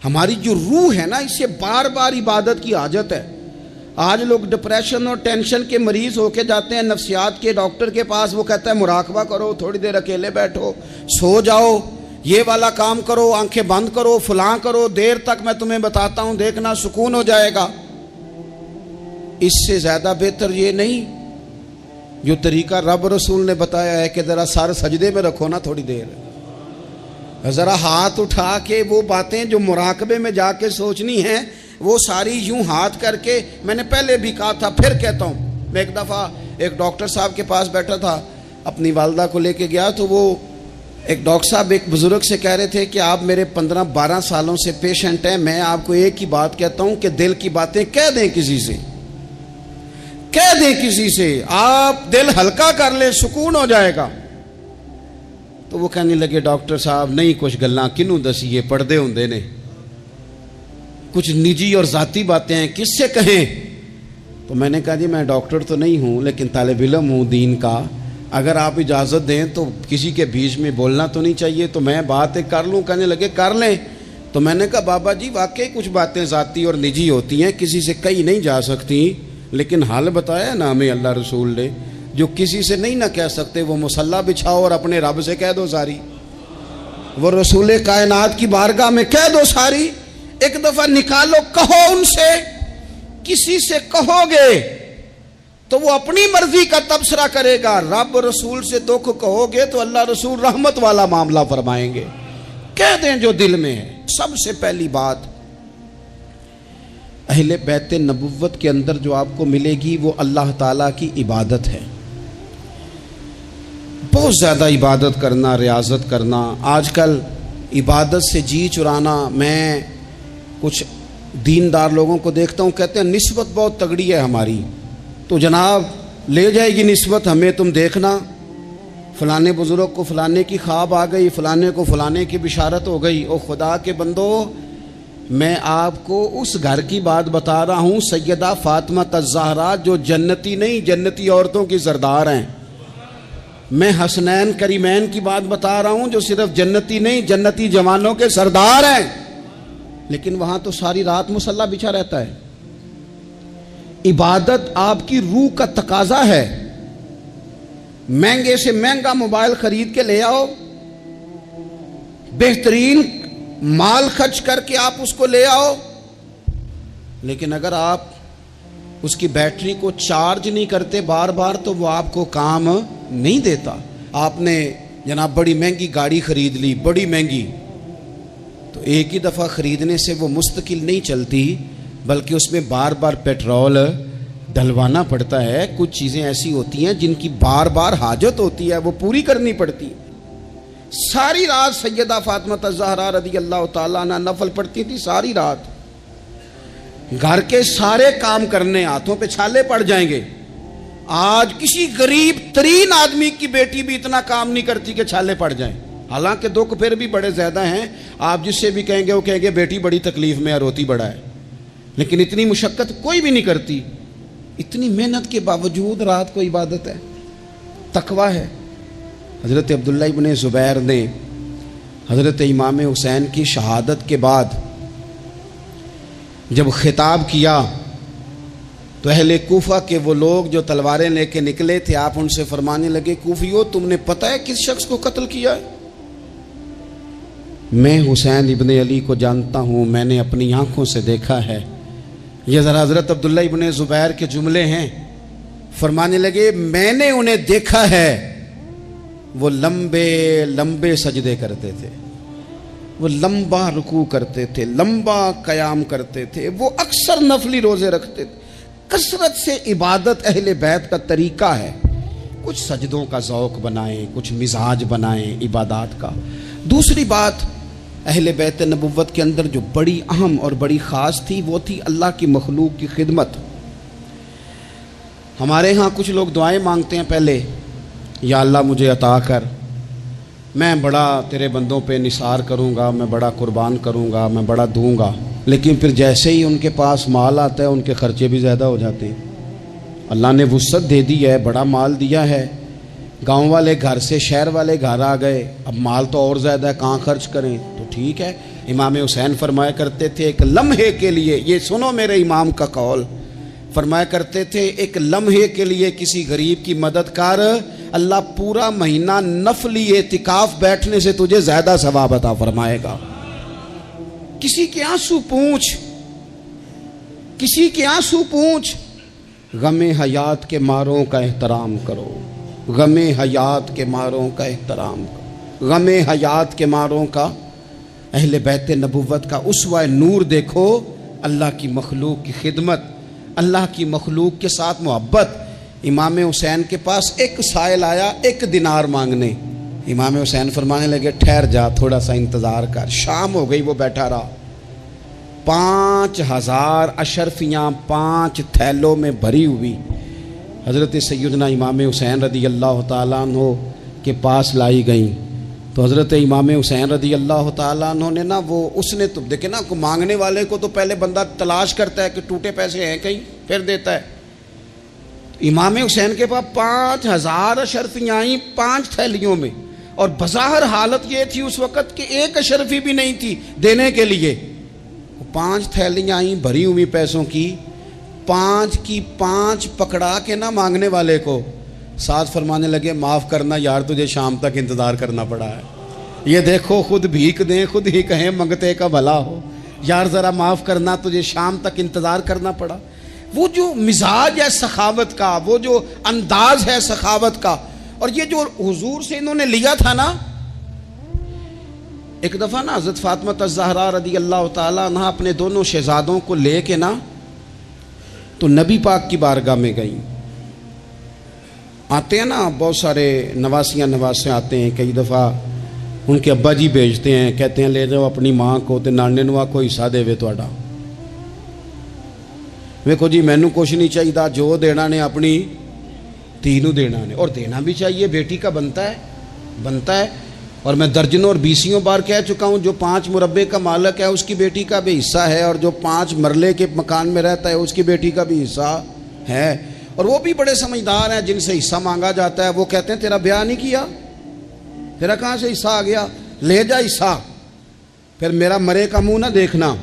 ہماری جو روح ہے نا، اسے بار بار عبادت کی حاجت ہے۔ آج لوگ ڈپریشن اور ٹینشن کے مریض ہو کے جاتے ہیں نفسیات کے ڈاکٹر کے پاس، وہ کہتا ہے مراقبہ کرو، تھوڑی دیر اکیلے بیٹھو، سو جاؤ، یہ والا کام کرو، آنکھیں بند کرو، فلاں کرو، دیر تک میں تمہیں بتاتا ہوں، دیکھنا سکون ہو جائے گا۔ اس سے زیادہ بہتر یہ نہیں جو طریقہ رب رسول نے بتایا ہے کہ ذرا سر سجدے میں رکھو نا تھوڑی دیر، ذرا ہاتھ اٹھا کے وہ باتیں جو مراقبے میں جا کے سوچنی ہیں وہ ساری یوں ہاتھ کر کے، میں نے پہلے بھی کہا تھا پھر کہتا ہوں، میں ایک دفعہ ایک ڈاکٹر صاحب کے پاس بیٹھا تھا، اپنی والدہ کو لے کے گیا، تو وہ ایک ڈاکٹر صاحب ایک بزرگ سے کہہ رہے تھے کہ آپ میرے 15-12 سالوں سے پیشنٹ ہیں، میں آپ کو ایک ہی بات کہتا ہوں کہ دل کی باتیں کہہ دیں کسی سے، کہہ دیں کسی سے، آپ دل ہلکا کر لیں، سکون ہو جائے گا۔ تو وہ کہنے لگے ڈاکٹر صاحب نہیں کچھ گلاں کنوں دسیے، پردے ہوندے نے، کچھ نجی اور ذاتی باتیں ہیں کس سے کہیں؟ تو میں نے کہا جی میں ڈاکٹر تو نہیں ہوں لیکن طالب علم ہوں دین کا، اگر آپ اجازت دیں تو کسی کے بیچ میں بولنا تو نہیں چاہیے، تو میں بات ایک کر لوں۔ کہنے لگے کر لیں۔ تو میں نے کہا بابا جی واقعی کچھ باتیں ذاتی اور نجی ہوتی ہیں، کسی سے کہی نہیں جا سکتی، لیکن حل بتایا نا ہمیں اللہ رسول نے، جو کسی سے نہیں نہ کہہ سکتے وہ مصلی بچھاؤ اور اپنے رب سے کہہ دو ساری، وہ رسول کائنات کی بارگاہ میں کہہ دو ساری، ایک دفعہ نکالو، کہو ان سے، کسی سے کہو گے تو وہ اپنی مرضی کا تبصرہ کرے گا، رب رسول سے دکھ کہو گے تو اللہ رسول رحمت والا معاملہ فرمائیں گے۔ کہہ دیں جو دل میں ہے۔ سب سے پہلی بات اہل بیت نبوت کے اندر جو آپ کو ملے گی وہ اللہ تعالیٰ کی عبادت ہے، بہت زیادہ عبادت کرنا، ریاضت کرنا۔ آج کل عبادت سے جی چرانا، میں کچھ دیندار لوگوں کو دیکھتا ہوں کہتے ہیں نسبت بہت تگڑی ہے ہماری، تو جناب لے جائے گی نسبت ہمیں، تم دیکھنا فلانے بزرگ کو فلانے کی خواب آ گئی، فلانے کو فلانے کی بشارت ہو گئی۔ او خدا کے بندو، میں آپ کو اس گھر کی بات بتا رہا ہوں سیدہ فاطمہ الزہرا جو جنتی نہیں، جنتی عورتوں کی سردار ہیں۔ میں حسنین کریمین کی بات بتا رہا ہوں جو صرف جنتی نہیں، جنتی جوانوں کے سردار ہیں، لیکن وہاں تو ساری رات مصلی بچھا رہتا ہے۔ عبادت آپ کی روح کا تقاضا ہے۔ مہنگے سے مہنگا موبائل خرید کے لے آؤ، بہترین مال خرچ کر کے آپ اس کو لے آؤ، لیکن اگر آپ اس کی بیٹری کو چارج نہیں کرتے بار بار تو وہ آپ کو کام نہیں دیتا۔ آپ نے جناب بڑی مہنگی گاڑی خرید لی، بڑی مہنگی، تو ایک ہی دفعہ خریدنے سے وہ مستقل نہیں چلتی، بلکہ اس میں بار بار پیٹرول ڈلوانا پڑتا ہے۔ کچھ چیزیں ایسی ہوتی ہیں جن کی بار بار حاجت ہوتی ہے، وہ پوری کرنی پڑتی۔ ساری رات سیدہ فاطمہ الزہرا رضی اللہ تعالیٰ عنہ نفل پڑھتی تھی، ساری رات، گھر کے سارے کام کرنے، ہاتھوں پہ چھالے پڑ جائیں گے۔ آج کسی غریب ترین آدمی کی بیٹی بھی اتنا کام نہیں کرتی کہ چھالے پڑ جائیں، حالانکہ دکھ پھر بھی بڑے زیادہ ہیں۔ آپ جس سے بھی کہیں گے وہ کہیں گے بیٹی بڑی تکلیف میں ہے، روتی بڑا ہے، لیکن اتنی مشقت کوئی بھی نہیں کرتی۔ اتنی محنت کے باوجود رات کو عبادت ہے، تقویٰ ہے۔ حضرت عبداللہ ابن زبیر نے حضرت امام حسین کی شہادت کے بعد جب خطاب کیا تو اہل کوفہ کے وہ لوگ جو تلواریں لے کے نکلے تھے، آپ ان سے فرمانے لگے کوفیو تم نے پتہ ہے کس شخص کو قتل کیا ہے؟ میں حسین ابن علی کو جانتا ہوں، میں نے اپنی آنکھوں سے دیکھا ہے۔ یہ ذرا حضرت عبداللہ ابن زبیر کے جملے ہیں۔ فرمانے لگے میں نے انہیں دیکھا ہے، وہ لمبے لمبے سجدے کرتے تھے، وہ لمبا رکوع کرتے تھے، لمبا قیام کرتے تھے، وہ اکثر نفلی روزے رکھتے تھے۔ کثرت سے عبادت اہل بیت کا طریقہ ہے۔ کچھ سجدوں کا ذوق بنائیں، کچھ مزاج بنائیں عبادات کا۔ دوسری بات اہل بیت نبوت کے اندر جو بڑی اہم اور بڑی خاص تھی وہ تھی اللہ کی مخلوق کی خدمت۔ ہمارے ہاں کچھ لوگ دعائیں مانگتے ہیں پہلے، یا اللہ مجھے عطا کر، میں بڑا تیرے بندوں پہ نثار کروں گا، میں بڑا قربان کروں گا، میں بڑا دوں گا، لیکن پھر جیسے ہی ان کے پاس مال آتا ہے ان کے خرچے بھی زیادہ ہو جاتے ہیں۔ اللہ نے وسعت دے دی ہے، بڑا مال دیا ہے، گاؤں والے گھر سے شہر والے گھر آ گئے، اب مال تو اور زیادہ ہے، کہاں خرچ کریں؟ تو ٹھیک ہے، امام حسین فرمایا کرتے تھے ایک لمحے کے لیے، یہ سنو میرے امام کا قول، فرمایا کرتے تھے ایک لمحے کے لیے کسی غریب کی مدد کر، اللہ پورا مہینہ نفلی اعتکاف بیٹھنے سے تجھے زیادہ ثواب عطا فرمائے گا۔ کسی کے آنسو پوچھ، کسی کے آنسو پوچھ، غم حیات کے ماروں کا احترام کرو، غم حیات کے ماروں کا احترام کرو، غم حیات کے ماروں کا۔ اہل بیت نبوت کا اسوہ نور دیکھو، اللہ کی مخلوق کی خدمت، اللہ کی مخلوق کے ساتھ محبت۔ امام حسین کے پاس ایک سائل آیا 1 دینار مانگنے، امام حسین فرمانے لگے ٹھہر جا، تھوڑا سا انتظار کر۔ شام ہو گئی، وہ بیٹھا رہا، 5000 اشرفیاں 5 تھیلوں میں بھری ہوئی حضرت سیدنا امام حسین رضی اللہ تعالیٰ عنہ کے پاس لائی گئیں۔ تو حضرت امام حسین رضی اللہ تعالیٰ عنہ نے نا وہ اس نے تو دیکھے نا، مانگنے والے کو تو پہلے بندہ تلاش کرتا ہے کہ ٹوٹے پیسے ہیں کہیں، پھر دیتا ہے۔ امام حسین کے پاس 5000 اشرفیاں آئیں 5 تھیلیوں میں، اور بظاہر حالت یہ تھی اس وقت کہ 1 اشرفی بھی نہیں تھی دینے کے لیے۔ 5 تھیلیاں آئیں بھری ہوئی پیسوں کی، 5 کی 5 پکڑا کے نہ مانگنے والے کو، ساتھ فرمانے لگے معاف کرنا یار، تجھے شام تک انتظار کرنا پڑا ہے۔ یہ دیکھو خود بھیک دیں خود ہی کہیں منگتے کا بھلا ہو، یار ذرا معاف کرنا، تجھے شام تک انتظار کرنا پڑا۔ وہ جو مزاج ہے سخاوت کا، وہ جو انداز ہے سخاوت کا، اور یہ جو حضور سے انہوں نے لیا تھا نا۔ ایک دفعہ نا حضرت فاطمہ الزہرا رضی اللہ تعالیٰ عنہ اپنے دونوں شہزادوں کو لے کے نا تو نبی پاک کی بارگاہ میں گئیں۔ آتے ہیں نا بہت سارے نواسیاں نواسے آتے ہیں، کئی دفعہ ان کے ابا جی بھیجتے ہیں، کہتے ہیں لے جاؤ اپنی ماں کو تے نانے نوا کو حصہ دے وے تہاڈا۔ ویکھو جی مینوں کچھ نہیں چاہیے، جو دینا نے اپنی دھی نوں دینا نے، اور دینا بھی چاہیے، بیٹی کا بنتا ہے۔ اور میں درجنوں اور 20 بار کہہ چکا ہوں، جو 5 مربے کا مالک ہے اس کی بیٹی کا بھی حصہ ہے، اور جو 5 مرلے کے مکان میں رہتا ہے اس کی بیٹی کا بھی حصہ ہے۔ اور وہ بھی بڑے سمجھدار ہیں، جن سے حصہ مانگا جاتا ہے وہ کہتے ہیں تیرا بیاہ نہیں کیا، تیرا کہاں سے حصہ آ گیا، لے جا حصہ، پھر میرا مرے کا منہ نہ دیکھنا۔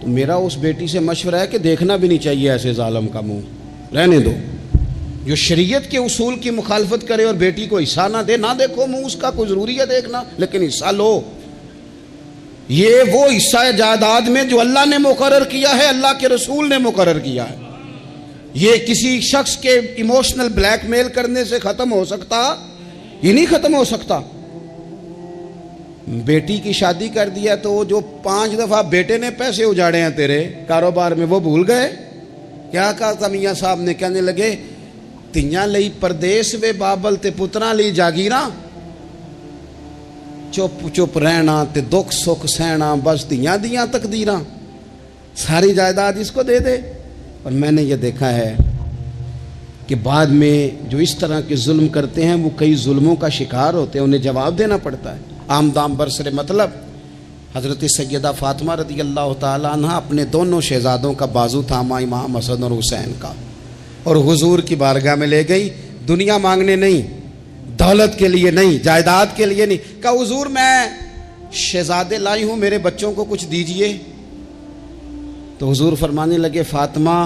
تو میرا اس بیٹی سے مشورہ ہے کہ دیکھنا بھی نہیں چاہیے ایسے ظالم کا منہ، رہنے دو۔ جو شریعت کے اصول کی مخالفت کرے اور بیٹی کو حصہ نہ دے، نہ دیکھو منہ اس کا، کوئی ضروری ہے دیکھنا، لیکن حصہ لو۔ یہ وہ حصہ ہے جائیداد میں جو اللہ نے مقرر کیا ہے، اللہ کے رسول نے مقرر کیا ہے۔ یہ کسی شخص کے ایموشنل بلیک میل کرنے سے ختم ہو سکتا، یہ نہیں ختم ہو سکتا۔ بیٹی کی شادی کر دیا تو وہ جو 5 دفعہ بیٹے نے پیسے اجاڑے ہیں تیرے کاروبار میں وہ بھول گئے؟ کیا کہا تھا میاں صاحب نے؟ کہنے لگے تیاں لئی پردیس وے بابل تے پتراں لئی جاگیراں، چپ چپ رہنا تے دکھ سکھ سہنا، بس تیاں دیاں تقدیراں، ساری جائیداد اس کو دے دے۔ اور میں نے یہ دیکھا ہے کہ بعد میں جو اس طرح کے ظلم کرتے ہیں وہ کئی ظلموں کا شکار ہوتے ہیں، انہیں جواب دینا پڑتا ہے۔ آمدام برسر مطلب حضرت سیدہ فاطمہ رضی اللہ تعالیٰ عنہ اپنے دونوں شہزادوں کا بازو تھاما، امام حسن اور حسین کا، اور حضور کی بارگاہ میں لے گئی، دنیا مانگنے نہیں، دولت کے لیے نہیں، جائیداد کے لیے نہیں، کہا حضور میں شہزادے لائی ہوں، میرے بچوں کو کچھ دیجئے۔ تو حضور فرمانے لگے فاطمہ،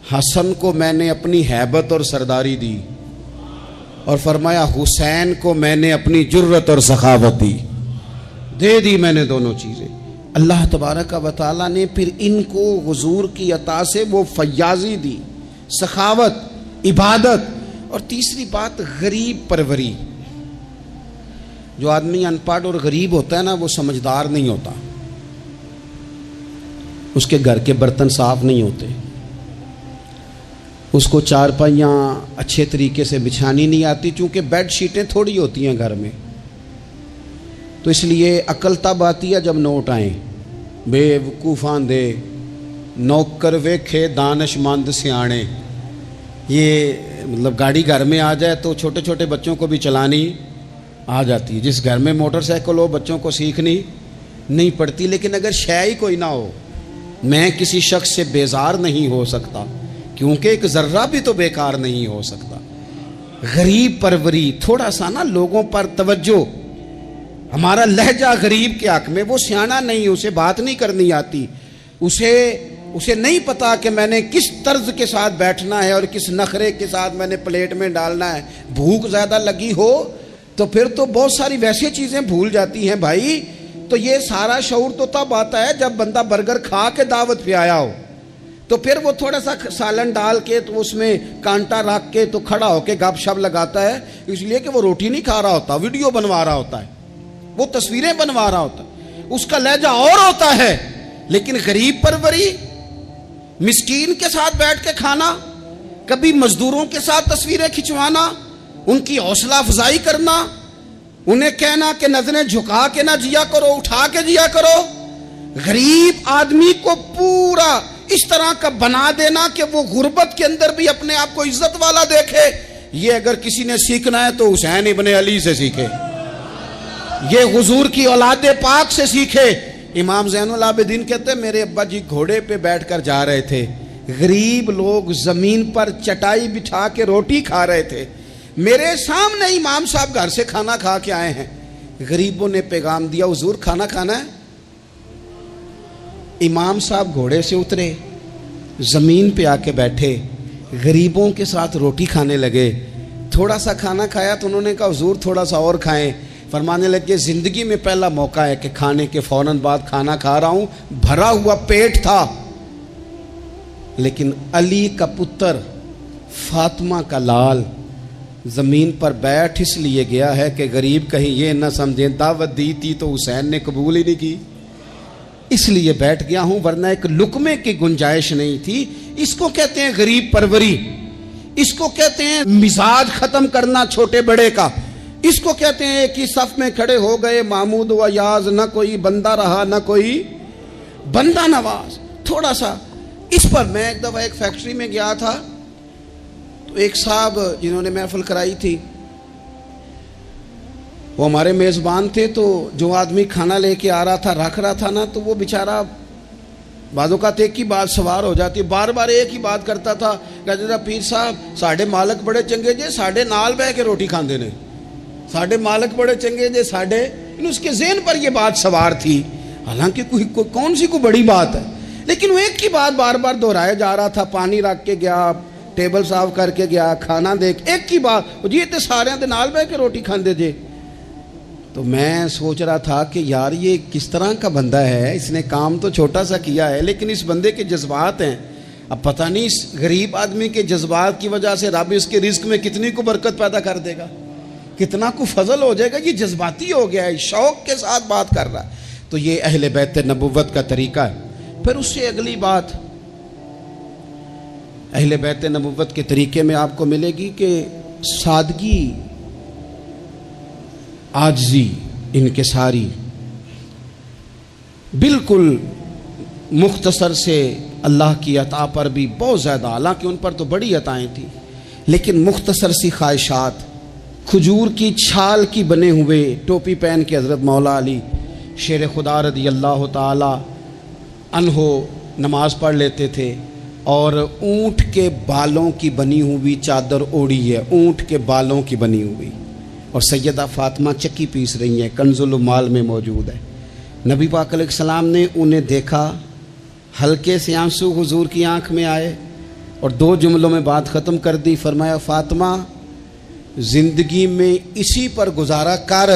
حسن کو میں نے اپنی ہیبت اور سرداری دی، اور فرمایا حسین کو میں نے اپنی جرت اور سخاوت دے دی میں نے دونوں چیزیں۔ اللہ تبارک و تعالیٰ نے پھر ان کو حضور کی عطا سے وہ فیاضی دی، سخاوت، عبادت، اور تیسری بات غریب پروری۔ جو آدمی ان پڑھ اور غریب ہوتا ہے نا وہ سمجھدار نہیں ہوتا، اس کے گھر کے برتن صاف نہیں ہوتے، اس کو چارپائیاں اچھے طریقے سے بچھانی نہیں آتی، چونکہ بیڈ شیٹیں تھوڑی ہوتی ہیں گھر میں، تو اس لیے عقل تب آتی ہے جب نوٹ آئیں۔ بے وقوفاں دے نوکر ویکھے دانش مند سیانے، یہ مطلب گاڑی گھر میں آ جائے تو چھوٹے چھوٹے بچوں کو بھی چلانی آ جاتی ہے، جس گھر میں موٹر سائیکل ہو بچوں کو سیکھنی نہیں پڑتی، لیکن اگر شے ہی کوئی نہ ہو، میں کسی شخص سے بیزار نہیں ہو سکتا، کیونکہ ایک ذرہ بھی تو بیکار نہیں ہو سکتا۔ غریب پروری، تھوڑا سا نا لوگوں پر توجہ، ہمارا لہجہ غریب کے حق میں، وہ سیانا نہیں، اسے بات نہیں کرنی آتی، اسے نہیں پتا کہ میں نے کس طرز کے ساتھ بیٹھنا ہے اور کس نخرے کے ساتھ میں نے پلیٹ میں ڈالنا ہے۔ بھوک زیادہ لگی ہو تو پھر تو بہت ساری ویسی چیزیں بھول جاتی ہیں بھائی۔ تو یہ سارا شعور تو تب آتا ہے جب بندہ برگر کھا کے دعوت پہ آیا ہو، تو پھر وہ تھوڑا سا سالن ڈال کے تو اس میں کانٹا رکھ کے تو کھڑا ہو کے گپ شپ لگاتا ہے، اس لیے کہ وہ روٹی نہیں کھا رہا ہوتا، ویڈیو بنوا رہا ہوتا ہے، وہ تصویریں بنوا رہا ہوتا ہے، اس کا لہجہ اور ہوتا ہے۔ لیکن غریب پروری، مسکین کے ساتھ بیٹھ کے کھانا، کبھی مزدوروں کے ساتھ تصویریں کھنچوانا، ان کی حوصلہ افزائی کرنا، انہیں کہنا کہ نظریں جھکا کے نہ جیا کرو، اٹھا کے جیا کرو، غریب آدمی کو پورا اس طرح کا بنا دینا کہ وہ غربت کے اندر بھی اپنے آپ کو عزت والا دیکھے۔ یہ اگر کسی نے سیکھنا ہے تو حسین ابن علی سے سیکھے، یہ حضور کی اولاد پاک سے سیکھے۔ امام زین العابدین کہتے ہیں میرے ابا جی گھوڑے پہ بیٹھ کر جا رہے تھے، غریب لوگ زمین پر چٹائی بچھا کے روٹی کھا رہے تھے، میرے سامنے امام صاحب گھر سے کھانا کھا کے آئے ہیں، غریبوں نے پیغام دیا حضور کھانا کھانا ہے۔ امام صاحب گھوڑے سے اترے، زمین پہ آ کے بیٹھے، غریبوں کے ساتھ روٹی کھانے لگے، تھوڑا سا کھانا کھایا تو انہوں نے کہا حضور تھوڑا سا اور کھائیں، فرمانے لگے زندگی میں پہلا موقع ہے کہ کھانے کے فوراً بعد کھانا کھا رہا ہوں، بھرا ہوا پیٹ تھا، لیکن علی کا پتر فاطمہ کا لال زمین پر بیٹھ اس لیے گیا ہے کہ غریب کہیں یہ نہ سمجھیں دعوت دی تھی تو حسین نے قبول ہی نہیں کی، اس لیے بیٹھ گیا ہوں، ورنہ ایک لقمے کی گنجائش نہیں تھی۔ اس کو کہتے ہیں غریب پروری، اس کو کہتے ہیں مزاج ختم کرنا چھوٹے بڑے کا، اس کو کہتے ہیں ایک ہی صف میں کھڑے ہو گئے محمود و یاز، نہ کوئی بندہ رہا نہ کوئی بندہ نواز۔ تھوڑا سا اس پر میں ایک دفعہ ایک فیکٹری میں گیا تھا، تو ایک صاحب جنہوں نے محفل کرائی تھی وہ ہمارے میزبان تھے، تو جو آدمی کھانا لے کے آ رہا تھا رکھ رہا تھا نا، تو وہ بیچارہ بعض اوقات ایک ہی بات سوار ہو جاتی، بار بار ایک ہی بات کرتا تھا، کہتے تھا پیر صاحب ساڑھے مالک بڑے چنگے جے ساڑھے نال بہ کے روٹی کھاندے نے، ساڑھے مالک بڑے چنگے جے ساڑھے، اس کے ذہن پر یہ بات سوار تھی، حالانکہ کون سی کوئی بڑی بات ہے، لیکن وہ ایک ہی بات بار بار دہرائے جا رہا تھا، پانی رکھ کے گیا، ٹیبل صاف کر کے گیا، کھانا دیکھ، ایک ہی بات، جی تے سارے دے نال بہ کے روٹی کھاندے جے۔ تو میں سوچ رہا تھا کہ یار یہ کس طرح کا بندہ ہے، اس نے کام تو چھوٹا سا کیا ہے لیکن اس بندے کے جذبات ہیں، اب پتہ نہیں اس غریب آدمی کے جذبات کی وجہ سے رب اس کے رزق میں کتنی کو برکت پیدا کر دے گا، کتنا کو فضل ہو جائے گا، یہ جذباتی ہو گیا ہے، شوق کے ساتھ بات کر رہا ہے۔ تو یہ اہل بیت نبوت کا طریقہ ہے۔ پھر اس سے اگلی بات اہل بیت نبوت کے طریقے میں آپ کو ملے گی کہ سادگی، عاجزی، انکساری، بالکل مختصر سے اللہ کی عطا پر بھی بہت زیادہ، حالانکہ ان پر تو بڑی عطائیں تھیں، لیکن مختصر سی خواہشات، کھجور کی چھال کی بنے ہوئے ٹوپی پہن کے حضرت مولا علی شیر خدا رضی اللہ تعالی عنہ نماز پڑھ لیتے تھے، اور اونٹ کے بالوں کی بنی ہوئی چادر اوڑھی ہے، اونٹ کے بالوں کی بنی ہوئی، اور سیدہ فاطمہ چکی پیس رہی ہیں، کنز المال میں موجود ہے۔ نبی پاک علیہ السلام نے انہیں دیکھا، ہلکے سے آنسو حضور کی آنکھ میں آئے اور دو جملوں میں بات ختم کر دی، فرمایا فاطمہ زندگی میں اسی پر گزارا کر،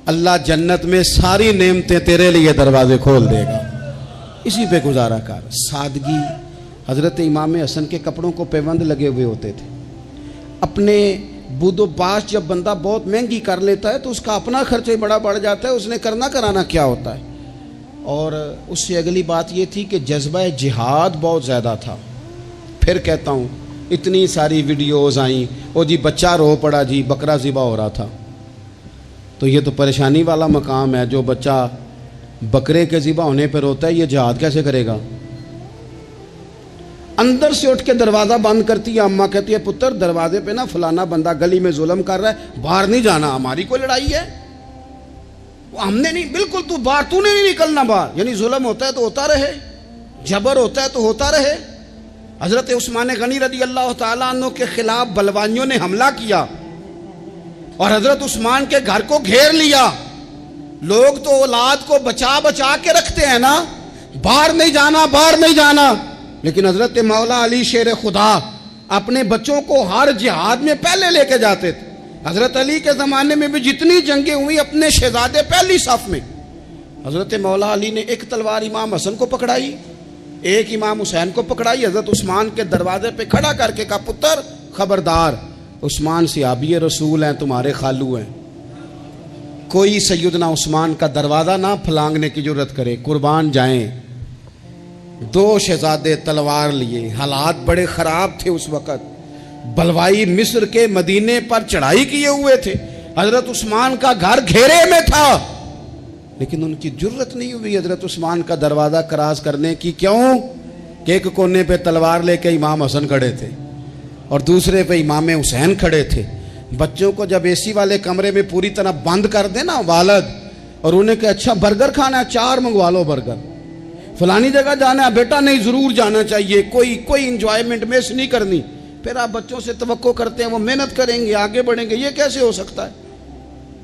اللہ جنت میں ساری نعمتیں تیرے لیے دروازے کھول دے گا، اسی پہ گزارا کر۔ سادگی، حضرت امام حسن کے کپڑوں کو پیوند لگے ہوئے ہوتے تھے، اپنے بود و باش جب بندہ بہت مہنگی کر لیتا ہے تو اس کا اپنا خرچہ بڑا بڑھ جاتا ہے، اس نے کرنا کرانا کیا ہوتا ہے۔ اور اس سے اگلی بات یہ تھی کہ جذبہ جہاد بہت زیادہ تھا۔ پھر کہتا ہوں اتنی ساری ویڈیوز آئیں، او جی بچہ رو پڑا جی، بکرا ذبح ہو رہا تھا، تو یہ تو پریشانی والا مقام ہے، جو بچہ بکرے کے ذبح ہونے پر روتا ہے یہ جہاد کیسے کرے گا؟ اندر سے اٹھ کے دروازہ بند کرتی ہے اماں، کہتی ہے پتر دروازے پہ نا فلانا بندہ گلی میں ظلم کر رہا ہے، باہر نہیں جانا، ہماری کوئی لڑائی ہے، ہم نے نہیں، بالکل تو باہر، تو نے نہیں نکلنا باہر، یعنی ظلم ہوتا ہے تو ہوتا رہے، جبر ہوتا ہے تو ہوتا رہے۔ حضرت عثمان غنی رضی اللہ تعالیٰ عنہ کے خلاف بلوانیوں نے حملہ کیا اور حضرت عثمان کے گھر کو گھیر لیا، لوگ تو اولاد کو بچا بچا کے رکھتے ہیں نا، باہر نہیں جانا باہر نہیں جانا، لیکن حضرت مولا علی شیر خدا اپنے بچوں کو ہر جہاد میں پہلے لے کے جاتے تھے۔ حضرت علی کے زمانے میں بھی جتنی جنگیں ہوئی اپنے شہزادے پہلی صف میں۔ حضرت مولا علی نے ایک تلوار امام حسن کو پکڑائی، ایک امام حسین کو پکڑائی، حضرت عثمان کے دروازے پہ کھڑا کر کے کہا پتر خبردار، عثمان صحابی رسول ہیں، تمہارے خالو ہیں، کوئی سیدنا عثمان کا دروازہ نہ پھلانگنے کی ضرورت کرے، قربان جائیں۔ دو شہزادے تلوار لیے، حالات بڑے خراب تھے اس وقت، بلوائی مصر کے مدینے پر چڑھائی کیے ہوئے تھے، حضرت عثمان کا گھر گھیرے میں تھا، لیکن ان کی جرت نہیں ہوئی حضرت عثمان کا دروازہ کراس کرنے کی۔ کیوں کہ ایک کونے پہ تلوار لے کے امام حسن کھڑے تھے اور دوسرے پہ امام حسین کھڑے تھے۔ بچوں کو جب اے سی والے کمرے میں پوری طرح بند کر دے نا والد، اور انہیں کہ اچھا برگر کھانا ہے، 4 منگوا لو برگر، فلانی جگہ جانا ہے بیٹا، نہیں ضرور جانا چاہیے، کوئی انجوائمنٹ مس نہیں کرنی، پھر آپ بچوں سے توقع کرتے ہیں وہ محنت کریں گے آگے بڑھیں گے، یہ کیسے ہو سکتا ہے؟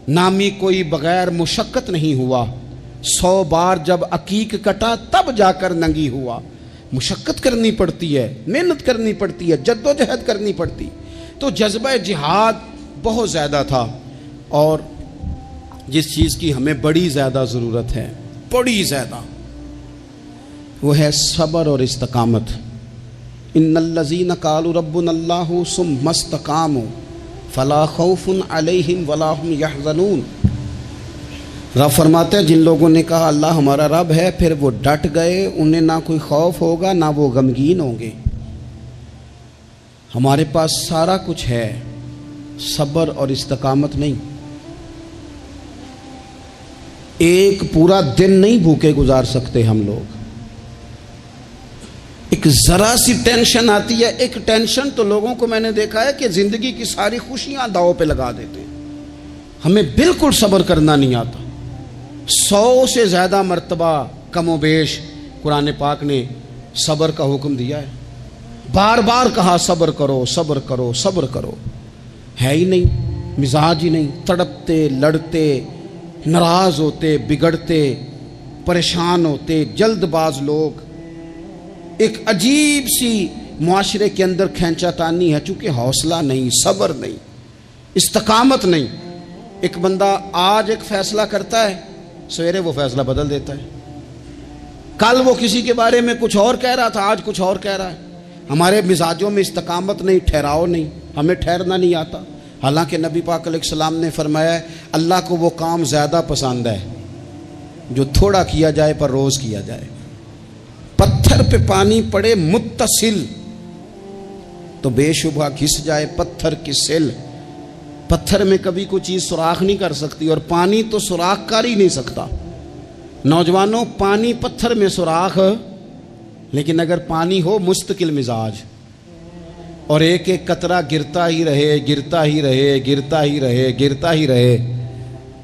نامی کوئی بغیر مشقت نہیں ہوا، 100 بار جب عقیق کٹا تب جا کر ننگی ہوا۔ مشقت کرنی پڑتی ہے، محنت کرنی پڑتی ہے، جد و جہد کرنی پڑتی۔ تو جذبہ جہاد بہت زیادہ تھا، اور جس چیز کی ہمیں بڑی زیادہ ضرورت ہے، بڑی زیادہ، وہ ہے صبر اور استقامت۔ ان الذین قالوا ربنا اللہ ثم استقاموا فلا خوف علیہم ولا هم یحزنون۔ رب فرماتے ہیں جن لوگوں نے کہا اللہ ہمارا رب ہے، پھر وہ ڈٹ گئے، انہیں نہ کوئی خوف ہوگا نہ وہ غمگین ہوں گے۔ ہمارے پاس سارا کچھ ہے، صبر اور استقامت نہیں۔ ایک پورا دن نہیں بھوکے گزار سکتے ہم لوگ۔ ایک ذرا سی ٹینشن آتی ہے، ایک ٹینشن تو لوگوں کو میں نے دیکھا ہے کہ زندگی کی ساری خوشیاں داؤ پہ لگا دیتے ہیں۔ ہمیں بالکل صبر کرنا نہیں آتا۔ 100 سے زیادہ مرتبہ کم و بیش قرآن پاک نے صبر کا حکم دیا ہے، بار بار کہا صبر کرو صبر کرو صبر کرو، ہے ہی نہیں، مزاج ہی نہیں، تڑپتے لڑتے ناراض ہوتے بگڑتے پریشان ہوتے جلد باز لوگ۔ ایک عجیب سی معاشرے کے اندر کھینچا تانی ہے، چونکہ حوصلہ نہیں، صبر نہیں، استقامت نہیں۔ ایک بندہ آج ایک فیصلہ کرتا ہے، سویرے وہ فیصلہ بدل دیتا ہے۔ کل وہ کسی کے بارے میں کچھ اور کہہ رہا تھا، آج کچھ اور کہہ رہا ہے۔ ہمارے مزاجوں میں استقامت نہیں، ٹھہراؤ نہیں، ہمیں ٹھہرنا نہیں آتا۔ حالانکہ نبی پاک علیہ السلام نے فرمایا ہے اللہ کو وہ کام زیادہ پسند ہے جو تھوڑا کیا جائے پر روز کیا جائے۔ پتھر پہ پانی پڑے متصل تو بے شبہ گھس جائے پتھر کی سل۔ پتھر میں کبھی کوئی چیز سوراخ نہیں کر سکتی، اور پانی تو سوراخ کر ہی نہیں سکتا۔ نوجوانوں، پانی پتھر میں سوراخ، لیکن اگر پانی ہو مستقل مزاج اور ایک ایک قطرہ گرتا ہی رہے گرتا ہی رہے گرتا ہی رہے گرتا ہی رہے،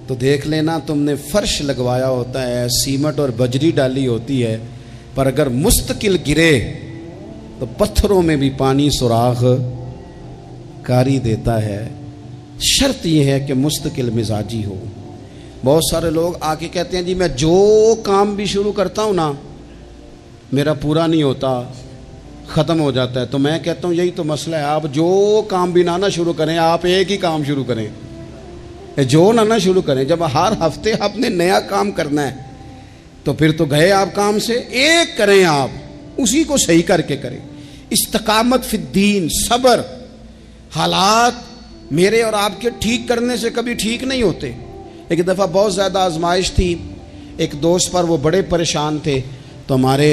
تو دیکھ لینا تم نے فرش لگوایا ہوتا ہے، سیمنٹ اور بجری ڈالی ہوتی ہے، پر اگر مستقل گرے تو پتھروں میں بھی پانی سوراخ کاری دیتا ہے۔ شرط یہ ہے کہ مستقل مزاجی ہو۔ بہت سارے لوگ آ کے کہتے ہیں جی میں جو کام بھی شروع کرتا ہوں نا میرا پورا نہیں ہوتا، ختم ہو جاتا ہے۔ تو میں کہتا ہوں یہی تو مسئلہ ہے، آپ جو کام بھی نہ شروع کریں، آپ ایک ہی کام شروع کریں، جو نہ شروع کریں۔ جب ہر ہفتے آپ نے نیا کام کرنا ہے تو پھر تو گئے آپ کام سے، ایک کریں، آپ اسی کو صحیح کر کے کریں۔ استقامت فی الدین، صبر۔ حالات میرے اور آپ کے ٹھیک کرنے سے کبھی ٹھیک نہیں ہوتے۔ ایک دفعہ بہت زیادہ آزمائش تھی، ایک دوست پر، وہ بڑے پریشان تھے، تو ہمارے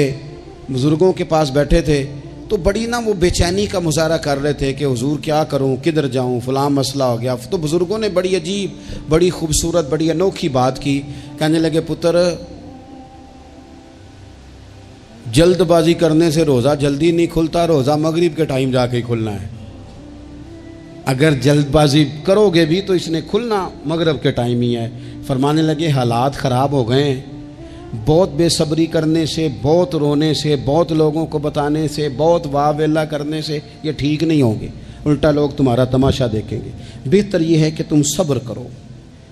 بزرگوں کے پاس بیٹھے تھے، تو بڑی وہ بے چینی کا مظاہرہ کر رہے تھے کہ حضور کیا کروں، کدھر جاؤں، فلاں مسئلہ ہو گیا۔ تو بزرگوں نے بڑی عجیب، بڑی خوبصورت، بڑی انوکھی بات کی، کہنے لگے پتر جلد بازی کرنے سے روزہ جلدی نہیں کھلتا، روزہ مغرب کے ٹائم جا کے ہی کھلنا ہے۔ اگر جلد بازی کرو گے بھی تو اس نے کھلنا مغرب کے ٹائم ہی ہے۔ فرمانے لگے حالات خراب ہو گئے ہیں، بہت بے صبری کرنے سے، بہت رونے سے، بہت لوگوں کو بتانے سے، بہت واہ ویلا کرنے سے یہ ٹھیک نہیں ہوں گے، الٹا لوگ تمہارا تماشا دیکھیں گے۔ بہتر یہ ہے کہ تم صبر کرو،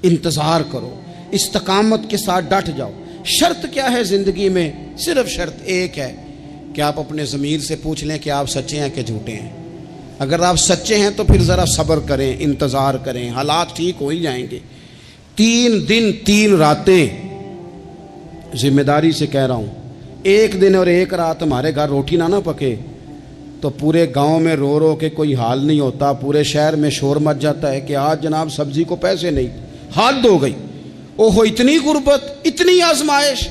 انتظار کرو، استقامت کے ساتھ ڈٹ جاؤ۔ شرط کیا ہے زندگی میں؟ صرف شرط ایک ہے کہ آپ اپنے ضمیر سے پوچھ لیں کہ آپ سچے ہیں کہ جھوٹے ہیں۔ اگر آپ سچے ہیں تو پھر ذرا صبر کریں، انتظار کریں، حالات ٹھیک ہو ہی جائیں گے۔ 3 دن 3 راتیں، ذمہ داری سے کہہ رہا ہوں، 1 دن اور 1 رات ہمارے گھر روٹی نہ پکے تو پورے گاؤں میں رو رو کے کوئی حال نہیں ہوتا، پورے شہر میں شور مچ جاتا ہے کہ آج جناب سبزی کو پیسے نہیں، حد ہو گئی، اوہو اتنی غربت، اتنی آزمائش۔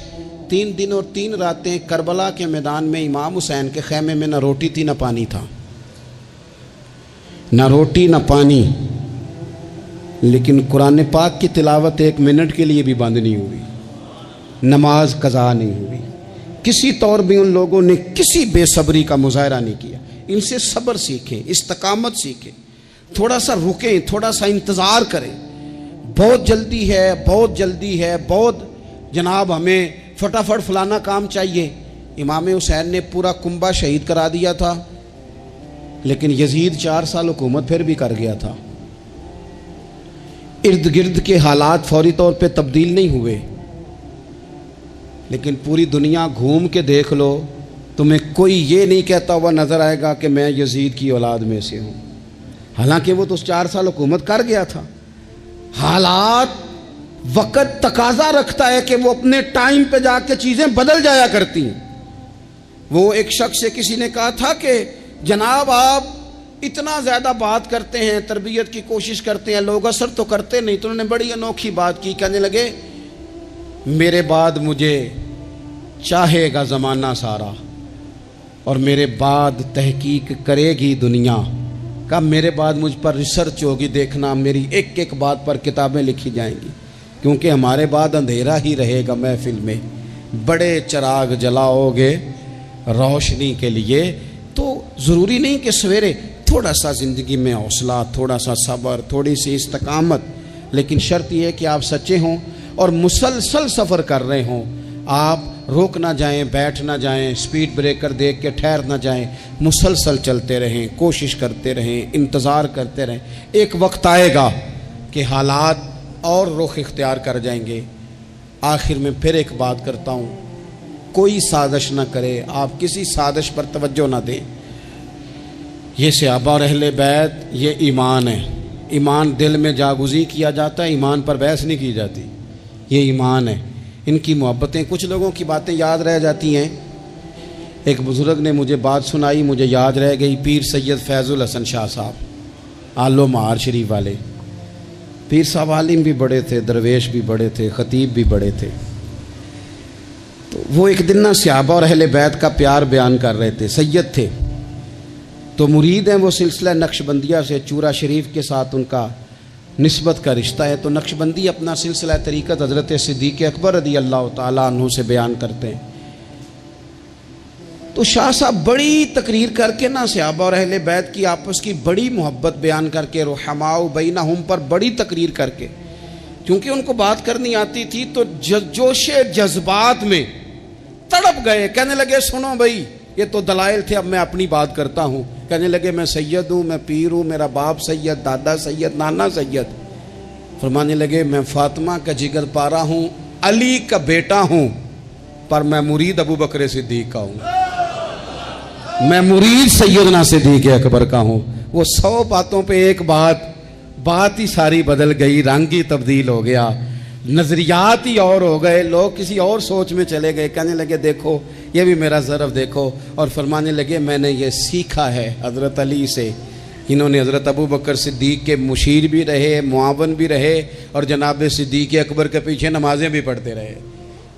3 دن اور 3 راتیں کربلا کے میدان میں امام حسین کے خیمے میں نہ روٹی تھی نہ پانی تھا، نہ روٹی نہ پانی، لیکن قرآن پاک کی تلاوت 1 منٹ کے لیے بھی بند نہیں ہوئی، نماز قضا نہیں ہوئی، کسی طور بھی ان لوگوں نے کسی بے صبری کا مظاہرہ نہیں کیا۔ ان سے صبر سیکھیں، استقامت سیکھیں، تھوڑا سا رکیں، تھوڑا سا انتظار کریں۔ بہت جلدی ہے، بہت جلدی ہے، بہت جناب ہمیں فٹافٹ فلانا کام چاہیے۔ امام حسین نے پورا کنبہ شہید کرا دیا تھا، لیکن یزید 4 سال حکومت پھر بھی کر گیا تھا۔ ارد گرد کے حالات فوری طور پہ تبدیل نہیں ہوئے، لیکن پوری دنیا گھوم کے دیکھ لو، تمہیں کوئی یہ نہیں کہتا ہوا نظر آئے گا کہ میں یزید کی اولاد میں سے ہوں، حالانکہ وہ تو 4 سال حکومت کر گیا تھا۔ حالات، وقت تقاضا رکھتا ہے کہ وہ اپنے ٹائم پہ جا کے چیزیں بدل جایا کرتی ہیں۔ وہ ایک شخص سے کسی نے کہا تھا کہ جناب آپ اتنا زیادہ بات کرتے ہیں، تربیت کی کوشش کرتے ہیں، لوگ اثر تو کرتے نہیں۔ تو انہوں نے بڑی انوکھی بات کی، کہنے لگے میرے بعد مجھے چاہے گا زمانہ سارا اور میرے بعد تحقیق کرے گی دنیا، کہ میرے بعد مجھ پر ریسرچ ہوگی، دیکھنا میری ایک ایک بات پر کتابیں لکھی جائیں گی، کیونکہ ہمارے بعد اندھیرا ہی رہے گا محفل میں، بڑے چراغ جلاؤ گے روشنی کے لیے۔ تو ضروری نہیں کہ سویرے، تھوڑا سا زندگی میں حوصلہ، تھوڑا سا صبر، تھوڑی سی استقامت، لیکن شرط یہ ہے کہ آپ سچے ہوں اور مسلسل سفر کر رہے ہوں۔ آپ روک نہ جائیں، بیٹھ نہ جائیں، سپیڈ بریکر دیکھ کے ٹھہر نہ جائیں، مسلسل چلتے رہیں، کوشش کرتے رہیں، انتظار کرتے رہیں۔ ایک وقت آئے گا کہ حالات اور رخ اختیار کر جائیں گے۔ آخر میں پھر ایک بات کرتا ہوں، کوئی سازش نہ کرے، آپ کسی سازش پر توجہ نہ دیں۔ یہ صحابہ اور اہل بیت، یہ ایمان ہے، ایمان دل میں جاگزی کیا جاتا ہے، ایمان پر بحث نہیں کی جاتی، یہ ایمان ہے۔ ان کی محبتیں، کچھ لوگوں کی باتیں یاد رہ جاتی ہیں۔ ایک بزرگ نے مجھے بات سنائی، مجھے یاد رہ گئی، پیر سید فیض الحسن شاہ صاحب، آلو مہار شریف والے پیر صاحب، عالم بھی بڑے تھے، درویش بھی بڑے تھے، خطیب بھی بڑے تھے۔ تو وہ ایک دن صحابہ اور اہل بیت کا پیار بیان کر رہے تھے، سید تھے، تو مرید ہیں وہ، سلسلہ نقشبندیہ سے چورا شریف کے ساتھ ان کا نسبت کا رشتہ ہے۔ تو نقشبندی اپنا سلسلہ طریقت حضرت صدیق اکبر رضی اللہ تعالیٰ عنہ سے بیان کرتے ہیں۔ تو شاہ صاحب بڑی تقریر کر کے صحابہ اور اہل بیت کی آپس کی بڑی محبت بیان کر کے، رحماء بینہم پر بڑی تقریر کر کے، کیونکہ ان کو بات کرنی آتی تھی تو جوش جذبات میں تڑپ گئے، کہنے لگے سنو بھائی، یہ تو دلائل تھے، اب میں اپنی بات کرتا ہوں۔ کہنے لگے میں سید ہوں، میں پیر ہوں، میرا باپ سید، دادا سید، نانا سید۔ فرمانے لگے میں فاطمہ کا جگر پارا ہوں، علی کا بیٹا ہوں، پر میں مرید ابو بکر صدیق کا ہوں، میں مرید سیدنا صدیق اکبر کا ہوں۔ وہ 100 باتوں پہ ایک بات ہی ساری بدل گئی، رنگ ہی تبدیل ہو گیا، نظریات ہی اور ہو گئے، لوگ کسی اور سوچ میں چلے گئے۔ کہنے لگے دیکھو یہ بھی میرا ظرف دیکھو، اور فرمانے لگے میں نے یہ سیکھا ہے حضرت علی سے، انہوں نے حضرت ابو بکر صدیق کے مشیر بھی رہے، معاون بھی رہے، اور جناب صدیق اکبر کے پیچھے نمازیں بھی پڑھتے رہے،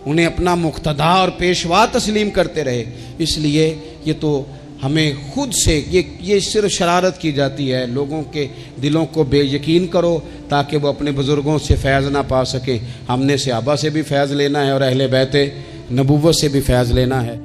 انہیں اپنا مقتدا اور پیشوا تسلیم کرتے رہے۔ اس لیے یہ تو ہمیں خود سے یہ صرف شرارت کی جاتی ہے، لوگوں کے دلوں کو بے یقین کرو تاکہ وہ اپنے بزرگوں سے فیض نہ پا سکیں۔ ہم نے صحابہ سے بھی فیض لینا ہے اور اہل بیت نبوت سے بھی فیض لینا ہے۔